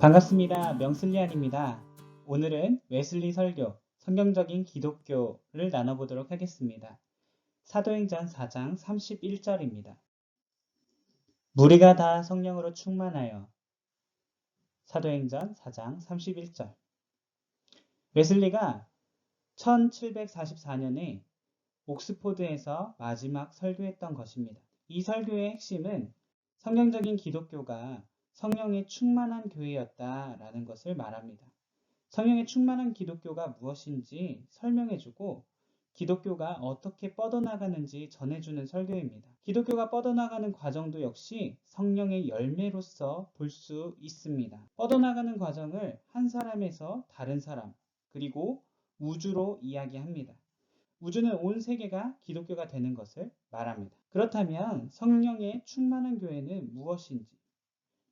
반갑습니다. 명슬리안입니다. 오늘은 웨슬리 설교, 성경적인 기독교를 나눠보도록 하겠습니다. 사도행전 4장 31절입니다. 무리가 다 성령으로 충만하여. 사도행전 4장 31절. 웨슬리가 1744년에 옥스포드에서 마지막 설교했던 것입니다. 이 설교의 핵심은 성경적인 기독교가 성령에 충만한 교회였다라는 것을 말합니다. 성령에 충만한 기독교가 무엇인지 설명해주고 기독교가 어떻게 뻗어나가는지 전해주는 설교입니다. 기독교가 뻗어나가는 과정도 역시 성령의 열매로서 볼 수 있습니다. 뻗어나가는 과정을 한 사람에서 다른 사람, 그리고 우주로 이야기합니다. 우주는 온 세계가 기독교가 되는 것을 말합니다. 그렇다면 성령의 충만한 교회는 무엇인지,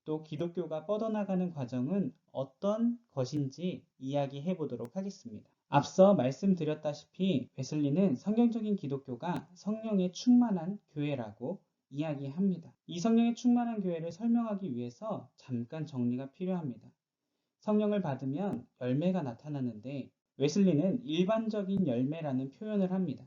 또 기독교가 뻗어나가는 과정은 어떤 것인지 이야기해 보도록 하겠습니다. 앞서 말씀드렸다시피 웨슬리는 성경적인 기독교가 성령의 충만한 교회라고 이야기합니다. 이 성령의 충만한 교회를 설명하기 위해서 잠깐 정리가 필요합니다. 성령을 받으면 열매가 나타나는데 웨슬리는 일반적인 열매라는 표현을 합니다.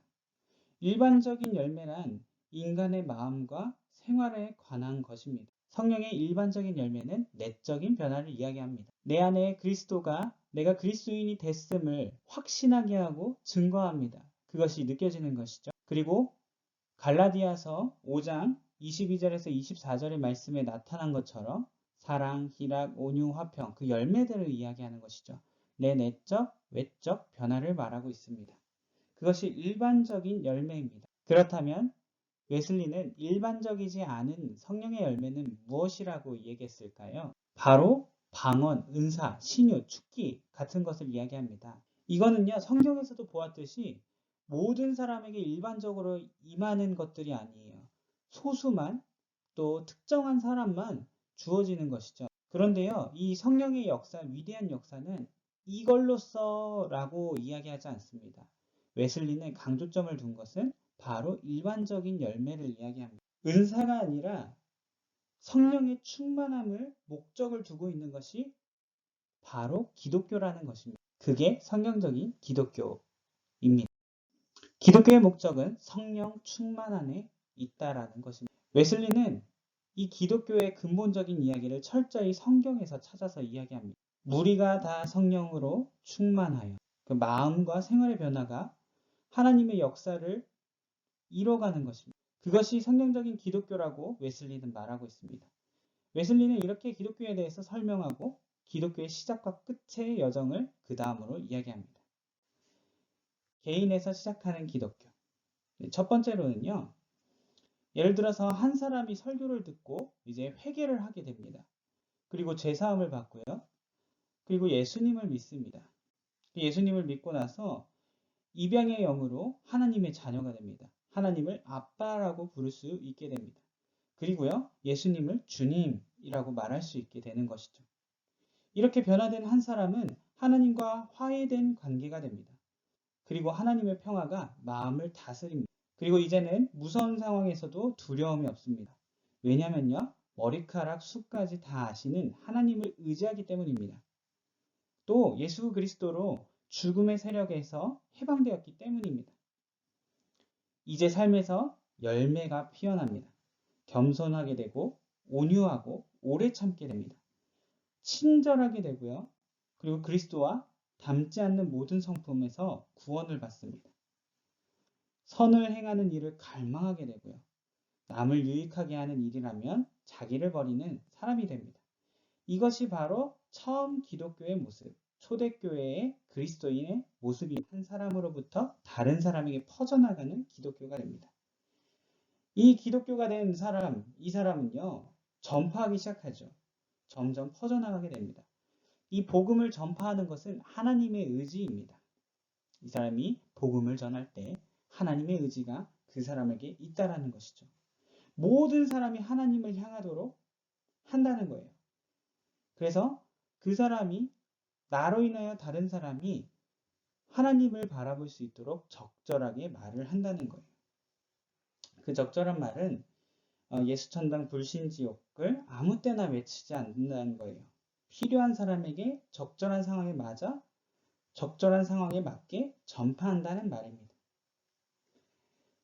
일반적인 열매란 인간의 마음과 생활에 관한 것입니다. 성령의 일반적인 열매는 내적인 변화를 이야기합니다. 내 안에 그리스도가 내가 그리스도인이 됐음을 확신하게 하고 증거합니다. 그것이 느껴지는 것이죠. 그리고 갈라디아서 5장 22절에서 24절의 말씀에 나타난 것처럼 사랑, 희락, 온유, 화평, 그 열매들을 이야기하는 것이죠. 내 내적, 외적 변화를 말하고 있습니다. 그것이 일반적인 열매입니다. 그렇다면 웨슬리는 일반적이지 않은 성령의 열매는 무엇이라고 얘기했을까요? 바로 방언, 은사, 신유, 축기 같은 것을 이야기합니다. 이거는요, 성경에서도 보았듯이 모든 사람에게 일반적으로 임하는 것들이 아니에요. 소수만, 또 특정한 사람만 주어지는 것이죠. 그런데요, 이 성령의 역사, 위대한 역사는 이걸로써라고 이야기하지 않습니다. 웨슬리는 강조점을 둔 것은 바로 일반적인 열매를 이야기합니다. 은사가 아니라 성령의 충만함을 목적을 두고 있는 것이 바로 기독교라는 것입니다. 그게 성경적인 기독교입니다. 기독교의 목적은 성령 충만 안에 있다라는 것입니다. 웨슬리는 이 기독교의 근본적인 이야기를 철저히 성경에서 찾아서 이야기합니다. 무리가 다 성령으로 충만하여 그 마음과 생활의 변화가 하나님의 역사를 이뤄가는 것입니다. 그것이 성경적인 기독교라고 웨슬리는 말하고 있습니다. 웨슬리는 이렇게 기독교에 대해서 설명하고 기독교의 시작과 끝의 여정을 그 다음으로 이야기합니다. 개인에서 시작하는 기독교. 첫 번째로는요, 예를 들어서 한 사람이 설교를 듣고 이제 회개를 하게 됩니다. 그리고 죄사함을 받고요. 그리고 예수님을 믿습니다. 예수님을 믿고 나서 입양의 영으로 하나님의 자녀가 됩니다. 하나님을 아빠라고 부를 수 있게 됩니다. 그리고요, 예수님을 주님이라고 말할 수 있게 되는 것이죠. 이렇게 변화된 한 사람은 하나님과 화해된 관계가 됩니다. 그리고 하나님의 평화가 마음을 다스립니다. 그리고 이제는 무서운 상황에서도 두려움이 없습니다. 왜냐면요, 머리카락 숱까지 다 아시는 하나님을 의지하기 때문입니다. 또 예수 그리스도로 죽음의 세력에서 해방되었기 때문입니다. 이제 삶에서 열매가 피어납니다. 겸손하게 되고 온유하고 오래 참게 됩니다. 친절하게 되고요. 그리고 그리스도와 닮지 않는 모든 성품에서 구원을 받습니다. 선을 행하는 일을 갈망하게 되고요. 남을 유익하게 하는 일이라면 자기를 버리는 사람이 됩니다. 이것이 바로 처음 기독교의 모습, 초대교회의 그리스도인의 모습이 한 사람으로부터 다른 사람에게 퍼져나가는 기독교가 됩니다. 이 기독교가 된 사람, 이 사람은요, 전파하기 시작하죠. 점점 퍼져나가게 됩니다. 이 복음을 전파하는 것은 하나님의 의지입니다. 이 사람이 복음을 전할 때 하나님의 의지가 그 사람에게 있다라는 것이죠. 모든 사람이 하나님을 향하도록 한다는 거예요. 그래서 그 사람이 나로 인하여 다른 사람이 하나님을 바라볼 수 있도록 적절하게 말을 한다는 거예요. 그 적절한 말은 예수천당 불신지옥을 아무 때나 외치지 않는다는 거예요. 필요한 사람에게 적절한 상황에 맞게 전파한다는 말입니다.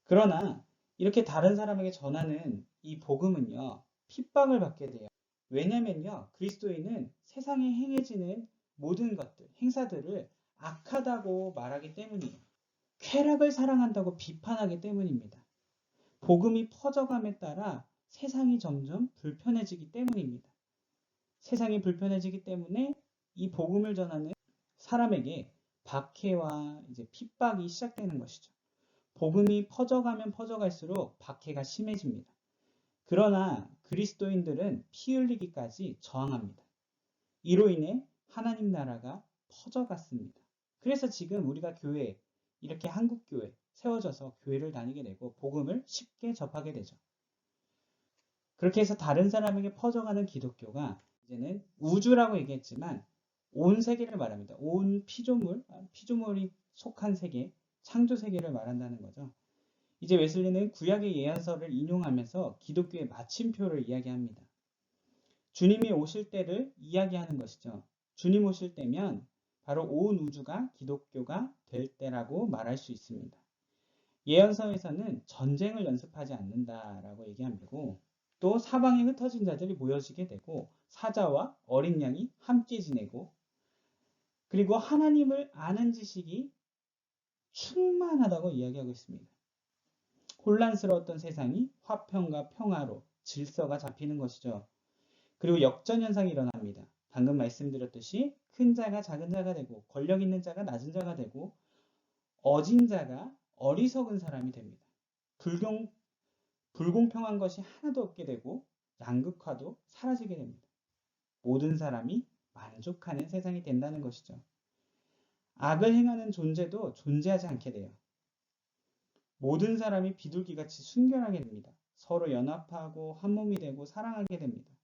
그러나 이렇게 다른 사람에게 전하는 이 복음은요, 핍박을 받게 돼요. 왜냐면요, 그리스도인은 세상에 행해지는 모든 것들, 행사들을 악하다고 말하기 때문이에요. 쾌락을 사랑한다고 비판하기 때문입니다. 복음이 퍼져감에 따라 세상이 점점 불편해지기 때문입니다. 세상이 불편해지기 때문에 이 복음을 전하는 사람에게 박해와 이제 핍박이 시작되는 것이죠. 복음이 퍼져가면 퍼져갈수록 박해가 심해집니다. 그러나 그리스도인들은 피 흘리기까지 저항합니다. 이로 인해 하나님 나라가 퍼져갔습니다. 그래서 지금 우리가 교회, 이렇게 한국교회 세워져서 교회를 다니게 되고 복음을 쉽게 접하게 되죠. 그렇게 해서 다른 사람에게 퍼져가는 기독교가 이제는 우주라고 얘기했지만 온 세계를 말합니다. 온 피조물이 속한 세계, 창조 세계를 말한다는 거죠. 이제 웨슬리는 구약의 예언서를 인용하면서 기독교의 마침표를 이야기합니다. 주님이 오실 때를 이야기하는 것이죠. 주님 오실 때면 바로 온 우주가 기독교가 될 때라고 말할 수 있습니다. 예언서에서는 전쟁을 연습하지 않는다라고 얘기하고 또 사방에 흩어진 자들이 모여지게 되고 사자와 어린 양이 함께 지내고 그리고 하나님을 아는 지식이 충만하다고 이야기하고 있습니다. 혼란스러웠던 세상이 화평과 평화로 질서가 잡히는 것이죠. 그리고 역전현상이 일어납니다. 방금 말씀드렸듯이 큰 자가 작은 자가 되고 권력 있는 자가 낮은 자가 되고 어진 자가 어리석은 사람이 됩니다. 불공평한 것이 하나도 없게 되고 양극화도 사라지게 됩니다. 모든 사람이 만족하는 세상이 된다는 것이죠. 악을 행하는 존재도 존재하지 않게 돼요. 모든 사람이 비둘기같이 순결하게 됩니다. 서로 연합하고 한 몸이 되고 사랑하게 됩니다.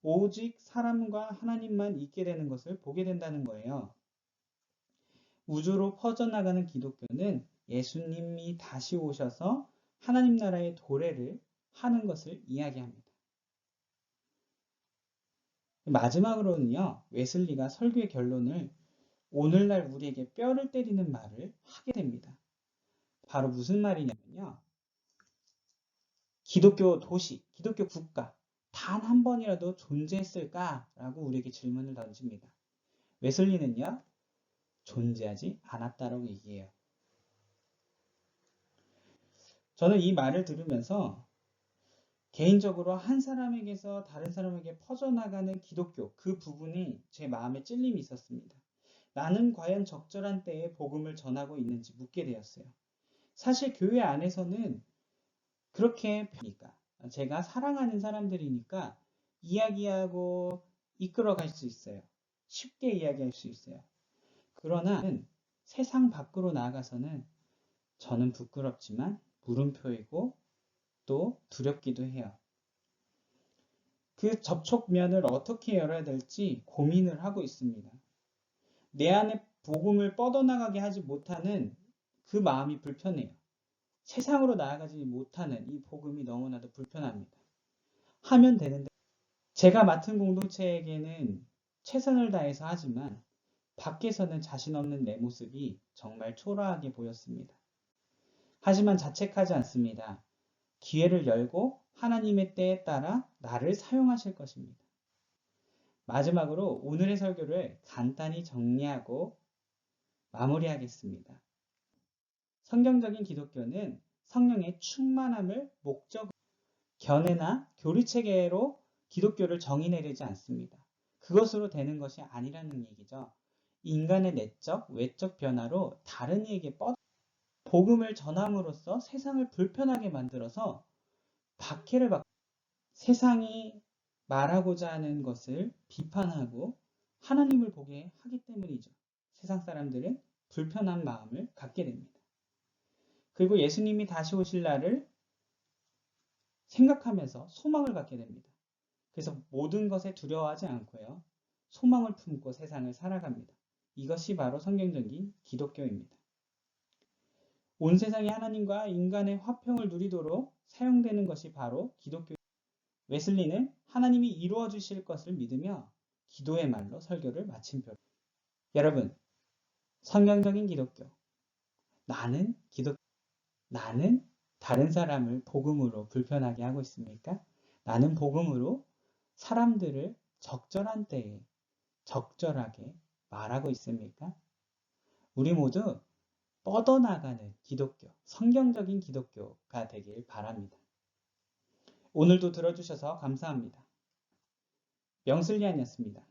오직 사람과 하나님만 있게 되는 것을 보게 된다는 거예요. 우주로 퍼져나가는 기독교는 예수님이 다시 오셔서 하나님 나라의 도래를 하는 것을 이야기합니다. 마지막으로는요, 웨슬리가 설교의 결론을 오늘날 우리에게 뼈를 때리는 말을 하게 됩니다. 바로 무슨 말이냐면요. 기독교 도시, 기독교 국가, 단 한 번이라도 존재했을까라고 우리에게 질문을 던집니다. 웨슬리는요, 존재하지 않았다라고 얘기해요. 저는 이 말을 들으면서 개인적으로 한 사람에게서 다른 사람에게 퍼져나가는 기독교, 그 부분이 제 마음에 찔림이 있었습니다. 나는 과연 적절한 때에 복음을 전하고 있는지 묻게 되었어요. 사실 교회 안에서는 그렇게 제가 사랑하는 사람들이니까 이야기하고 이끌어갈 수 있어요. 쉽게 이야기할 수 있어요. 그러나 세상 밖으로 나아가서는 저는 부끄럽지만 물음표이고 또 두렵기도 해요. 그 접촉면을 어떻게 열어야 될지 고민을 하고 있습니다. 내 안에 복음을 뻗어나가게 하지 못하는 그 마음이 불편해요. 세상으로 나아가지 못하는 이 복음이 너무나도 불편합니다. 하면 되는데 제가 맡은 공동체에게는 최선을 다해서 하지만 밖에서는 자신 없는 내 모습이 정말 초라하게 보였습니다. 하지만 자책하지 않습니다. 기회를 열고 하나님의 때에 따라 나를 사용하실 것입니다. 마지막으로 오늘의 설교를 간단히 정리하고 마무리하겠습니다. 성경적인 기독교는 성령의 충만함을 목적으로 견해나 교리체계로 기독교를 정의 내리지 않습니다. 그것으로 되는 것이 아니라는 얘기죠. 인간의 내적, 외적 변화로 다른 이에게 복음을 전함으로써 세상을 불편하게 만들어서 박해를 받고 세상이 말하고자 하는 것을 비판하고 하나님을 보게 하기 때문이죠. 세상 사람들은 불편한 마음을 갖게 됩니다. 그리고 예수님이 다시 오실 날을 생각하면서 소망을 갖게 됩니다. 그래서 모든 것에 두려워하지 않고요. 소망을 품고 세상을 살아갑니다. 이것이 바로 성경적인 기독교입니다. 온 세상이 하나님과 인간의 화평을 누리도록 사용되는 것이 바로 기독교. 웨슬리는 하나님이 이루어 주실 것을 믿으며 기도의 말로 설교를 마침표. 여러분, 성경적인 기독교. 나는 다른 사람을 복음으로 불편하게 하고 있습니까? 나는 복음으로 사람들을 적절한 때에 적절하게 말하고 있습니까? 우리 모두 뻗어나가는 기독교, 성경적인 기독교가 되길 바랍니다. 오늘도 들어주셔서 감사합니다. 명슬리안이었습니다.